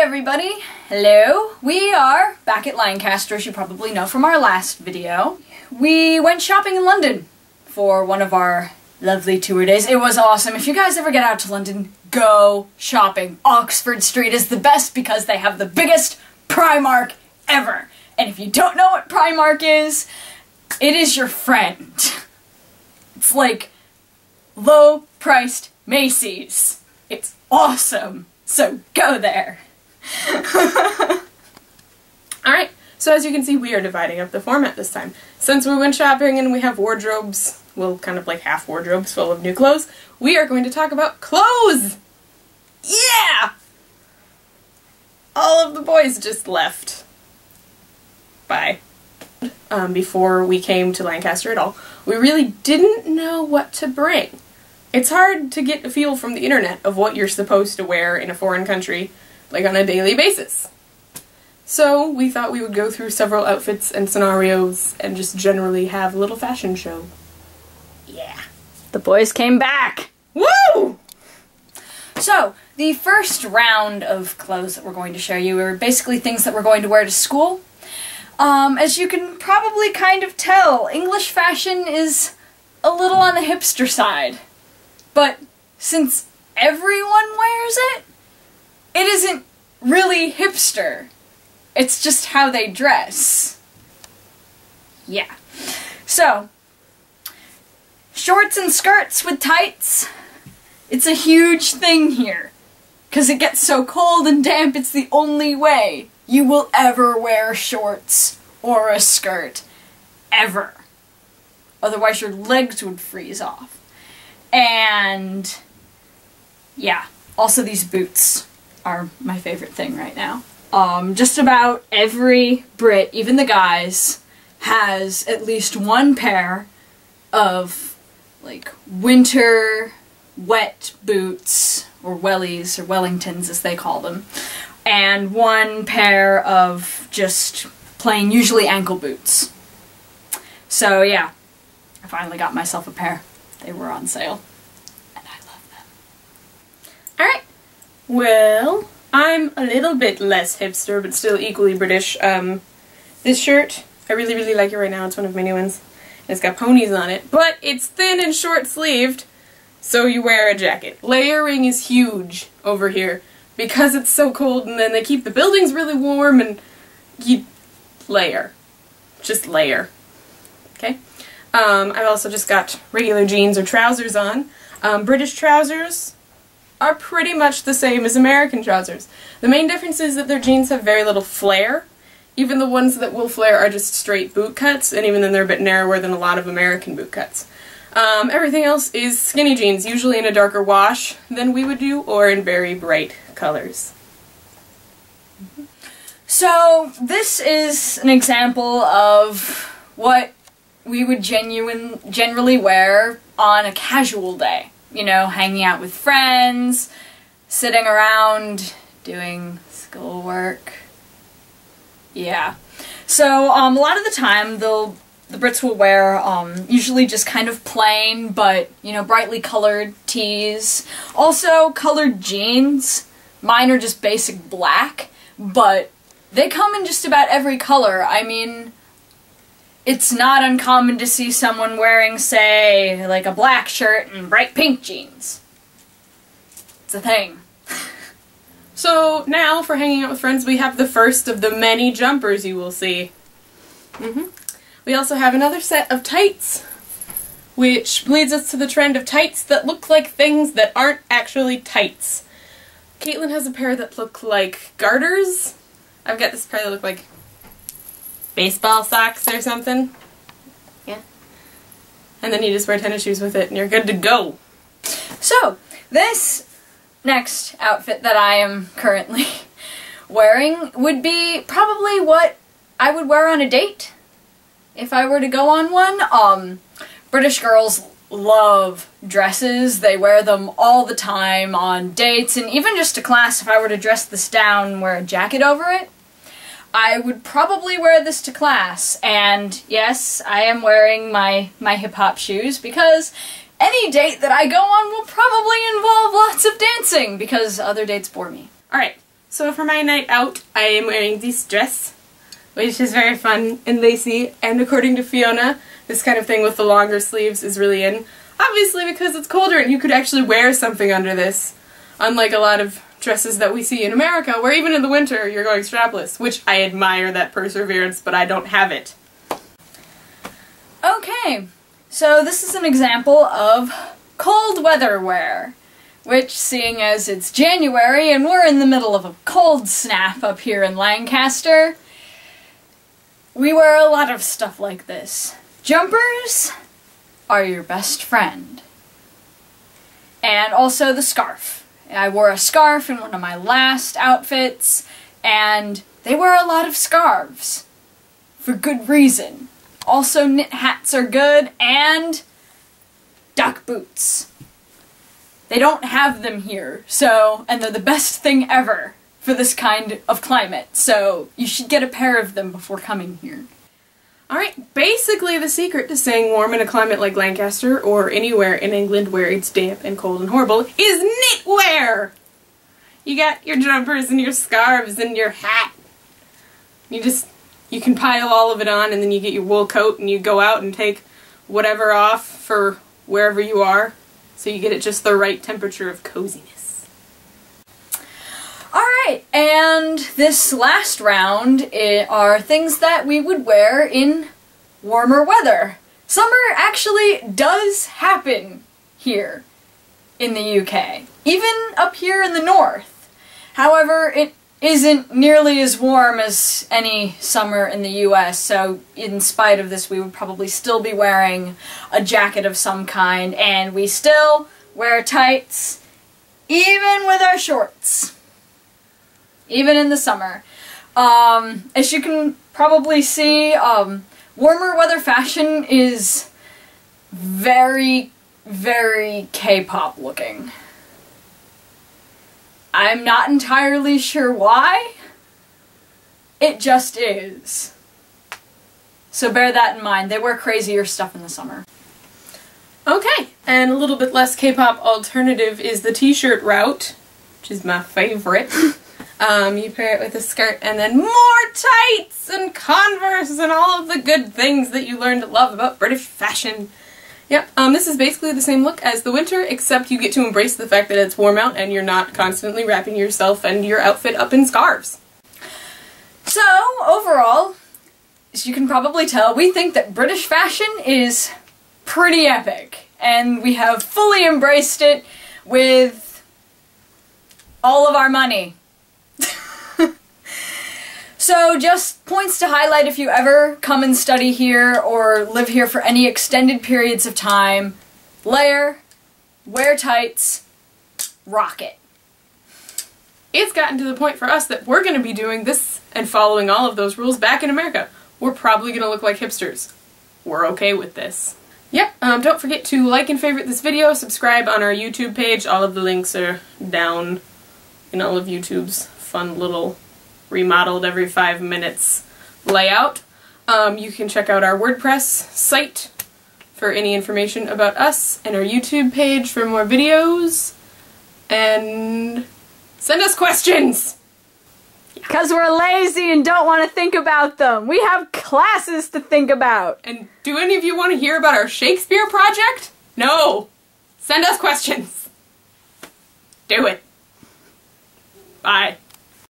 everybody! Hello! We are back at Lancaster, as you probably know from our last video. We went shopping in London for one of our lovely tour days. It was awesome. If you guys ever get out to London, go shopping. Oxford Street is the best because they have the biggest Primark ever. And if you don't know what Primark is, it is your friend. It's like low-priced Macy's. It's awesome. So go there. Alright, so as you can see, we are dividing up the format this time. Since we went shopping and we have wardrobes, well, kind of like half wardrobes full of new clothes, we are going to talk about clothes! Yeah! All of the boys just left. Bye. Before we came to Lancaster at all, we really didn't know what to bring. It's hard to get a feel from the internet of what you're supposed to wear in a foreign country, like on a daily basis. So we thought we would go through several outfits and scenarios and just generally have a little fashion show. Yeah. The boys came back! Woo! So, the first round of clothes that we're going to show you are basically things that we're going to wear to school. As you can probably kind of tell, English fashion is a little on the hipster side. But since everyone wears it, it isn't really hipster. It's just how they dress. Yeah. So, shorts and skirts with tights, it's a huge thing here. 'Cause it gets so cold and damp, it's the only way you will ever wear shorts or a skirt. Ever. Otherwise your legs would freeze off. And yeah, also these boots are my favorite thing right now. Just about every Brit, even the guys, has at least one pair of like winter wet boots, or wellies, or Wellingtons as they call them, and one pair of just plain, usually ankle boots. So yeah, I finally got myself a pair. They were on sale, and I love them. Alright, well, I'm a little bit less hipster, but still equally British. This shirt, I really like it right now. It's one of my new ones. And it's got ponies on it, but it's thin and short-sleeved, so you wear a jacket. Layering is huge over here, because it's so cold, and then they keep the buildings really warm, and you layer. Just layer. Okay? I've also just got regular jeans or trousers on. British trousers are pretty much the same as American trousers. The main difference is that their jeans have very little flare. Even the ones that will flare are just straight boot cuts, and even then they're a bit narrower than a lot of American boot cuts. Everything else is skinny jeans, usually in a darker wash than we would do, or in very bright colors. So, this is an example of what we would generally wear on a casual day. You know, hanging out with friends, sitting around, doing schoolwork. Yeah. So, a lot of the time, the Brits will wear, usually just kind of plain, but, you know, brightly colored tees. Also, colored jeans. Mine are just basic black, but they come in just about every color. I mean, it's not uncommon to see someone wearing, say, like a black shirt and bright pink jeans. It's a thing. So now, for hanging out with friends, we have the first of the many jumpers you will see. We also have another set of tights, which leads us to the trend of tights that look like things that aren't actually tights. Caitlin has a pair that look like garters. I've got this pair that look like baseball socks or something. Yeah. And then you just wear tennis shoes with it and you're good to go. So, this next outfit that I am currently wearing would be probably what I would wear on a date if I were to go on one. British girls love dresses. They wear them all the time on dates, and even just to class. If I were to dress this down and wear a jacket over it, I would probably wear this to class. And yes, I am wearing my hip-hop shoes because any date that I go on will probably involve lots of dancing because other dates bore me. Alright, So for my night out, I am wearing this dress, which is very fun and lacy, and according to Fiona, this kind of thing with the longer sleeves is really in. Obviously because it's colder and you could actually wear something under this, unlike a lot of dresses that we see in America, where even in the winter you're going strapless, which I admire that perseverance, but I don't have it. Okay, so this is an example of cold weather wear, which, seeing as it's January and we're in the middle of a cold snap up here in Lancaster, we wear a lot of stuff like this. Jumpers are your best friend. And also the scarf. I wore a scarf in one of my last outfits, and they wear a lot of scarves. For good reason. Also, knit hats are good, and duck boots. They don't have them here, and they're the best thing ever for this kind of climate, so you should get a pair of them before coming here. Alright, basically the secret to staying warm in a climate like Lancaster, or anywhere in England where it's damp and cold and horrible, is knitwear! You got your jumpers and your scarves and your hat. You can pile all of it on, and then you get your wool coat and you go out and take whatever off for wherever you are, so you get it just the right temperature of coziness. Alright, and this last round are things that we would wear in warmer weather. Summer actually does happen here in the UK, even up here in the north. However, it isn't nearly as warm as any summer in the US, so in spite of this we would probably still be wearing a jacket of some kind, and we still wear tights even with our shorts. Even in the summer. As you can probably see, warmer weather fashion is very, very K-pop looking. I'm not entirely sure why. It just is. So bear that in mind. They wear crazier stuff in the summer. Okay, and a little bit less K-pop alternative is the t-shirt route, which is my favorite. You pair it with a skirt and then more tights and Converse and all of the good things that you learn to love about British fashion. Yep, this is basically the same look as the winter, except you get to embrace the fact that it's warm out and you're not constantly wrapping yourself and your outfit up in scarves. So, overall, as you can probably tell, we think that British fashion is pretty epic, and we have fully embraced it with all of our money. So just points to highlight if you ever come and study here or live here for any extended periods of time. Layer, wear tights, rock it. It's gotten to the point for us that we're going to be doing this and following all of those rules back in America. We're probably going to look like hipsters. We're okay with this. Yep, don't forget to like and favorite this video, subscribe on our YouTube page. All of the links are down in all of YouTube's fun little remodeled every 5 minutes layout. You can check out our WordPress site for any information about us, and our YouTube page for more videos, and send us questions! Because we're lazy and don't want to think about them. We have classes to think about. And do any of you want to hear about our Shakespeare project? No! Send us questions! Do it. Bye.